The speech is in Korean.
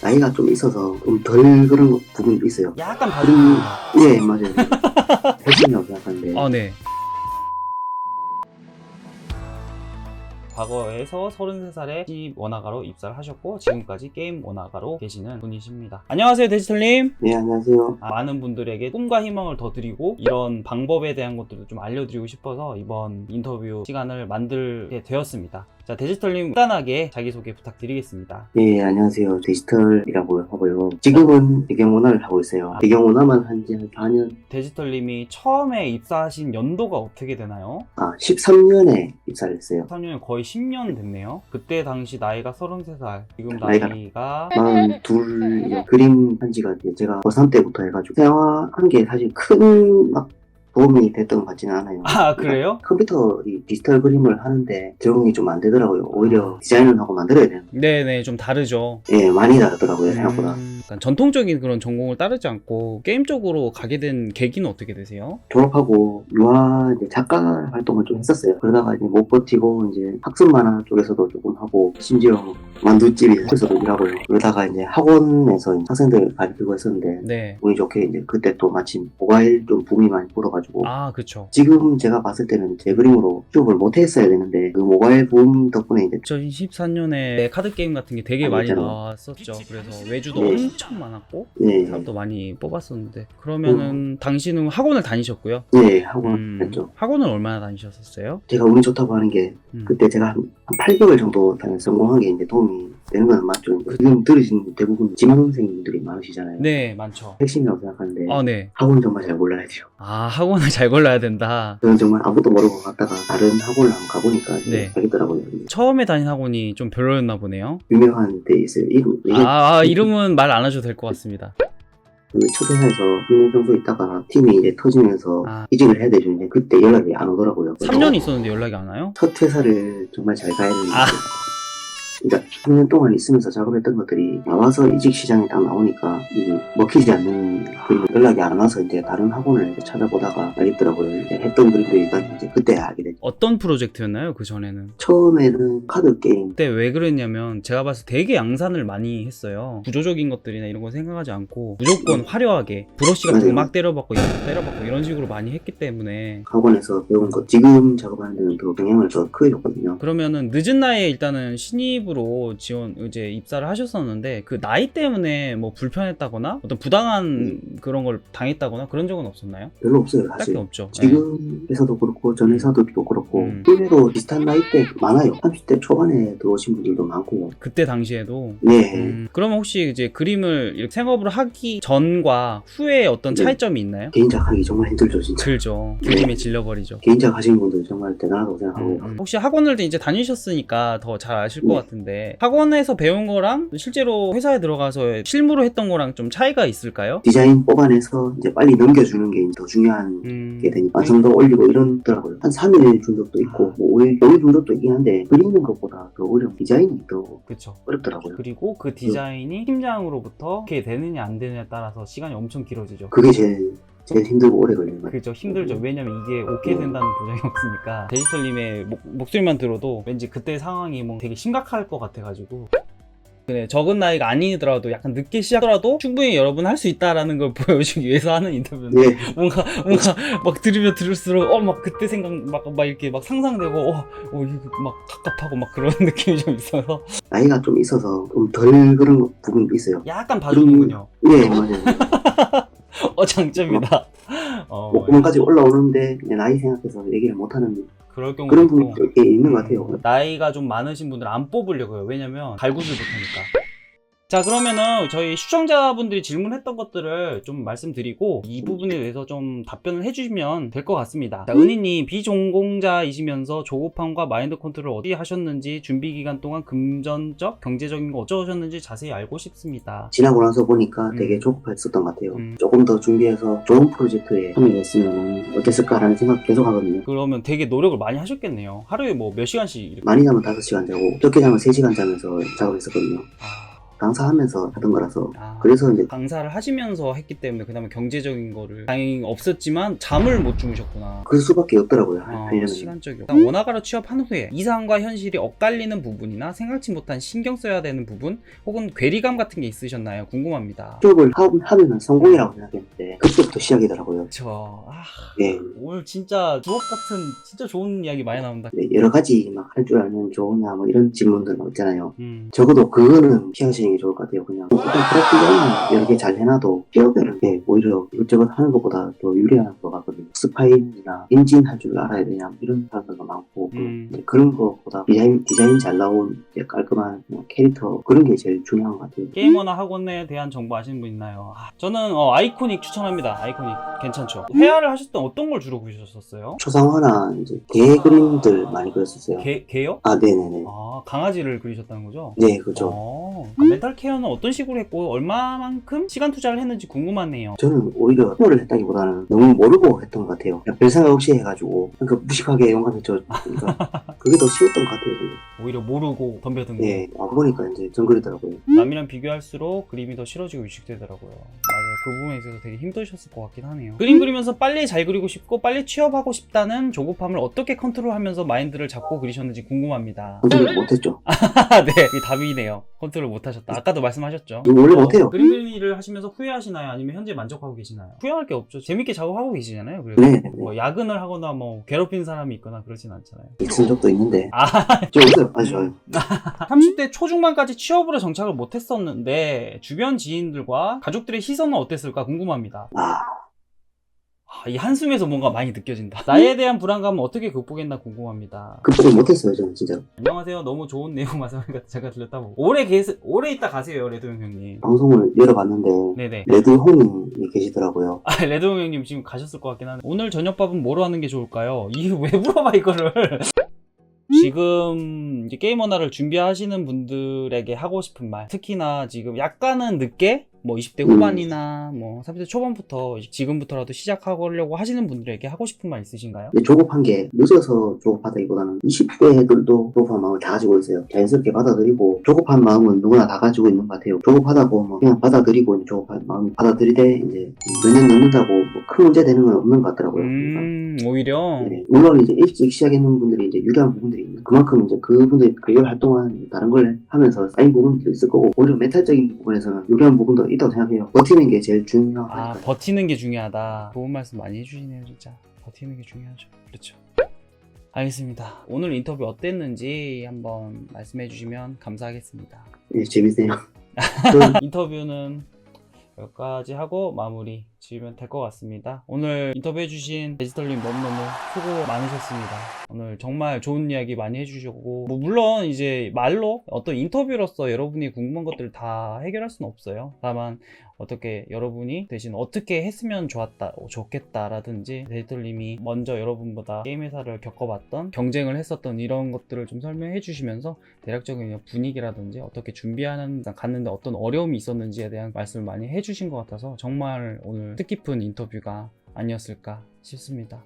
나이가 좀 있어서 좀 덜 그런 부분도 있어요. 약간 그리고 봐주는. 예 맞아요. 핵심이라고 생각하는데 네. 과거에서 33살에 시 원화가로 입사를 하셨고 지금까지 게임 원화가로 계시는 분이십니다. 안녕하세요, 데지털님. 네 안녕하세요. 많은 분들에게 꿈과 희망을 더 드리고 이런 방법에 대한 것들도 좀 알려드리고 싶어서 이번 인터뷰 시간을 만들게 되었습니다. 자, 데지털님 간단하게 자기소개 부탁드리겠습니다. 예 안녕하세요. 데지털이라고 하고요. 지금은 배경원화를 하고 있어요. 배경원화만 한 지 한 4년 데지털님이 처음에 입사하신 연도가 어떻게 되나요? 13년에 입사를 했어요. 3년이 거의 10년 됐네요. 그때 당시 나이가 33살, 지금 나이가 나이가 42 그림 한지가 제가 고3 때부터 해가지고 생활한 게 사실 큰 막 도움이 됐던 것 같지는 않아요. 그래요? 컴퓨터 이 디지털 그림을 하는데 적응이 좀 안 되더라고요. 오히려 디자인을 하고 만들어야 되는. 네네, 좀 다르죠. 예, 많이 다르더라고요, 생각보다. 약간 전통적인 그런 전공을 따르지 않고 게임 쪽으로 가게 된 계기는 어떻게 되세요? 졸업하고 유화 이제 작가 활동을 좀 했었어요. 그러다가 이제 못 버티고 이제 학습 만화 쪽에서도 조금 하고 심지어 만두집에서도 일하고요. 그러다가 이제 학원에서 학생들 가르치고 했었는데 네. 운이 좋게 이제 그때 또 마침 모바일 좀 붐이 많이 불어가지고 그쵸. 지금 제가 봤을 때는 제 그림으로 취업을 못 했어야 되는데 그 모바일 붐 덕분에 이제 2024년에 카드 게임 같은 게 되게 많이 있잖아요. 나왔었죠. 그래서 외주도 네. 엄청 많았고 네, 사람도 많이 뽑았었는데 그러면은 당신은 학원을 다니셨고요? 네 학원 했죠. 학원을 얼마나 다니셨었어요? 제가 운이 좋다고 하는 게 그때 제가 한 8개월 정도 다녀서 성공한 게 이제 도움이 되는 건 맞죠. 지금 들으신 대부분 지망생분들이 많으시잖아요. 네, 많죠. 핵심이라고 생각하는데 네. 학원 정말 잘 골라야 돼요. 학원을 잘 골라야 된다. 저는 정말 아무것도 모르고 갔다가 다른 학원을 한번 가보니까 네. 알겠더라고요. 처음에 다닌 학원이 좀 별로였나 보네요. 유명한 데 있어요. 이름 이름은 말 안 해도 될 것 같습니다. 그 첫 회사에서 6년 정도 있다가 팀이 이제 터지면서 아. 이직을 해야 되는데 그때 연락이 안 오더라고요. 3년 있었는데 연락이 안 와요? 첫 회사를 정말 잘 가야 되는데 그러니까 3년 동안 있으면서 작업했던 것들이 나와서 이직 시장에 딱 나오니까 이게 먹히지 않는 그림 연락이 안 와서 이제 다른 학원을 이제 찾아보다가 알겠더라고요. 이제 했던 그림들이 이제 그때 알게 됐죠. 어떤 프로젝트였나요? 그 전에는? 처음에는 카드 게임. 그때 왜 그랬냐면 제가 봤을 때 되게 양산을 많이 했어요. 구조적인 것들이나 이런 거 생각하지 않고 무조건 화려하게 브러쉬 같은 거 막 때려박고 때려박고 이런 식으로 많이 했기 때문에 학원에서 배운 거 지금 작업하는 데는 더 영향을 더 크게 줬거든요. 그러면은 늦은 나이에 일단은 신입으로 이제 입사를 하셨었는데 그 나이 때문에 뭐 불편했다거나 어떤 부당한 그런 걸 당했다거나 그런 적은 없었나요? 별로 없어요 딱히 사실. 없죠. 지금 회사도 그렇고 전 회사도 그렇고 팀에도 비슷한 나이대 많아요. 30대 초반에 들어오신 분들도 많고요. 그때 당시에도. 네. 그러면 혹시 이제 그림을 이렇게 생업을 하기 전과 후에 어떤 차이점이 있나요? 개인작 하기 정말 힘들죠 진짜. 들죠. 그림에 질려버리죠. 개인작 하시는 분들 정말 대단하다고 생각하고 혹시 학원을 이제 다니셨으니까 더 잘 아실 것 같은데 학원에서 배운 거랑 실제로 회사에 들어가서 실무로 했던 거랑 좀 차이가 있을까요? 디자인 뽑아내서 이제 빨리 넘겨주는 게 더 중요한 게 되니까 완성도 올리고 이러더라고요. 한 3일 준 적도 있고 뭐 5일 준 적도 있긴 한데 그리는 것보다 더 어려운 디자인이 더 그쵸. 어렵더라고요. 그리고 그 디자인이 팀장으로부터 어떻게 되느냐 안 되느냐에 따라서 시간이 엄청 길어지죠. 그게 제일 힘들고 오래 걸리는 거예요. 그죠. 힘들죠. 왜냐면 이게 오케이 된다는 보장이 없으니까. 데지털님의 목소리만 들어도 왠지 그때 상황이 뭐 되게 심각할 것 같아가지고. 그래, 적은 나이가 아니더라도 약간 늦게 시작하더라도 충분히 여러분 할 수 있다라는 걸 보여주기 위해서 하는 인터뷰인데 네. 뭔가 막 들으면 들을수록 막 그때 생각 막 이렇게 막 상상되고 이거 막 갑갑하고 막 그런 느낌이 좀 있어서 나이가 좀 있어서 좀 덜 그런 부분도 있어요. 약간 봐주는군요. 네 맞아요. 장점이다. 목구멍까지 올라오는데 내 나이 생각해서 얘기를 못하는 그럴 경우도 그런 있고. 분들이 꽤 있는 것 같아요. 나이가 좀 많으신 분들은 안 뽑으려고요. 왜냐면 갈구질 못하니까. 자, 그러면은 저희 시청자분들이 질문했던 것들을 좀 말씀드리고 이 부분에 대해서 좀 답변을 해주시면 될 것 같습니다. 자, 은희님 비전공자이시면서 조급함과 마인드 컨트롤을 어디 하셨는지 준비 기간 동안 금전적, 경제적인 거 어쩌셨는지 자세히 알고 싶습니다. 지나고 나서 보니까 되게 조급했었던 것 같아요. 조금 더 준비해서 좋은 프로젝트에 참여했으면 어땠을까라는 생각 계속 하거든요. 그러면 되게 노력을 많이 하셨겠네요. 하루에 뭐 몇 시간씩 이렇게. 많이 자면 5시간 자고 적게 자면 3시간 자면서 작업했었거든요. 강사하면서 하던 거라서 아, 그래서 이제 강사를 하시면서 했기 때문에 그다음에 경제적인 거를 다행히 없었지만 잠을 못 주무셨구나. 그럴 수밖에 없더라고요. 하려면. 시간적이요. 원화가로 취업한 후에 이상과 현실이 엇갈리는 부분이나 생각지 못한 신경 써야 되는 부분 혹은 괴리감 같은 게 있으셨나요? 궁금합니다. 취업을 하면은 성공이라고 생각했는데 그때부터 시작이더라고요. 저 네. 오늘 진짜 주옥 같은 진짜 좋은 이야기 많이 나온다. 네, 여러 가지 막 할 줄 알면 좋으냐 뭐 이런 질문들 있잖아요. 음. 적어도 그거는 피하시는 게 좋을 것 같아요. 그냥 일단 프로필만 여러 개 잘 해놔도 취업에는 네, 오히려 이것저것 하는 것보다 더 유리한 것 같거든요. 스파인이나 엔진 할 줄 알아야 되냐 뭐 이런 사람들도 많고 이제 그런 것보다 디자인 잘 나온 이제 깔끔한 뭐 캐릭터 그런 게 제일 중요한 것 같아요. 게이머나 학원에 대한 정보 아시는 분 있나요? 저는 아이코닉 추천합니다. 아이코닉 괜찮죠? 회화를 하실 때 어떤 걸 주로 그리셨었어요? 초상화나 이제 개 그림들 많이 그렸었어요. 개요? 아, 네네네. 강아지를 그리셨다는 거죠? 네, 그죠. 멘탈 케어는 어떤 식으로 했고 얼마만큼 시간 투자를 했는지 궁금하네요. 저는 오히려 투자를 했다기보다는 너무 모르고 했던 것 같아요. 그냥 별 생각 없이 해가지고 그러니까 무식하게 용감했죠. 그러니까 그게 더 쉬웠던 것 같아요. 근데. 오히려 모르고 덤벼든 거. 네, 와보니까 이제 전 그리더라고요. 남이랑 비교할수록 그림이 더 싫어지고 위축되더라고요. 맞아요. 그 부분에 있어서 되게 힘드셨을 것 같긴 하네요. 그림 그리면서 빨리 잘 그리고 싶고 빨리 취업하고 싶다는 조급함을 어떻게 컨트롤하면서 마인드를 잡고 그리셨는지 궁금합니다. 컨트롤 못했죠. 네, 이게 답이네요. 컨트롤 못하셨다. 아까도 말씀하셨죠. 원래 못해요. 그림 그리는 일을 하시면서 후회하시나요? 아니면 현재 만족하고 계시나요? 후회할 게 없죠. 재밌게 작업하고 계시잖아요. 그래서 네. 뭐 야근을 하거나 뭐 괴롭힌 사람이 있거나 그러진 않잖아요. 있은 적도 있는데. 저 없어요. 아주 좋아요. 30대 초중반까지 취업으로 정착을 못했었는데 주변 지인들과 가족들의 시선은 어땠을까 궁금합니다. 이 한숨에서 뭔가 많이 느껴진다. 나에 대한 불안감은 어떻게 극복했나 궁금합니다. 극복을 못했어요. 저는 진짜로. 안녕하세요. 너무 좋은 내용 말씀하니까 제가 들렸다 보고 오래 있다 가세요, 레드용 형님. 방송을 열어봤는데 네네. 레드홍이 계시더라고요. 레드용 형님 지금 가셨을 것 같긴 한데 오늘 저녁밥은 뭐로 하는 게 좋을까요? 이게 왜 물어봐 이거를? 지금 이제 게이머나를 준비하시는 분들에게 하고 싶은 말, 특히나 지금 약간은 늦게 뭐 20대 후반이나 뭐 30대 초반부터 지금부터라도 시작하려고 하시는 분들에게 하고 싶은 말 있으신가요? 근데 조급한 게 늦어서 조급하다기보다는 20대들도 조급한 마음을 다 가지고 있어요. 자연스럽게 받아들이고 조급한 마음은 누구나 다 가지고 있는 것 같아요. 조급하다고 뭐 그냥 받아들이고 이제 조급한 마음이 받아들이되 이제 몇 년 넘는다고 뭐 큰 문제 되는 건 없는 것 같더라고요. 오히려 네. 물론 이제 일찍 시작했는 분들이 이제 유리한 부분들이 있는 그만큼 이제 그분들이 그걸 활동한 다른 걸 하면서 쌓인 부분도 있을 거고 오히려 멘탈적인 부분에서는 유리한 부분도 있다고 생각해요. 버티는 게 제일 중요하니까. 버티는 게 중요하다. 좋은 말씀 많이 해주시네요, 진짜. 버티는 게 중요하죠. 그렇죠. 알겠습니다. 오늘 인터뷰 어땠는지 한번 말씀해 주시면 감사하겠습니다. 네, 재밌네요. 인터뷰는 여기까지 하고 마무리 지으면 될 것 같습니다. 오늘 인터뷰 해주신 베지털님 너무너무 수고 많으셨습니다. 오늘 정말 좋은 이야기 많이 해주셨고 뭐 물론 이제 말로 어떤 인터뷰로서 여러분이 궁금한 것들을 다 해결할 수는 없어요. 다만 어떻게 여러분이 대신 어떻게 했으면 좋겠다라든지 베지털님이 먼저 여러분보다 게임 회사를 겪어봤던 경쟁을 했었던 이런 것들을 좀 설명해 주시면서 대략적인 분위기라든지 어떻게 준비하는 갔는데 어떤 어려움이 있었는지에 대한 말씀을 많이 해주신 것 같아서 정말 오늘 뜻깊은 인터뷰가 아니었을까 싶습니다.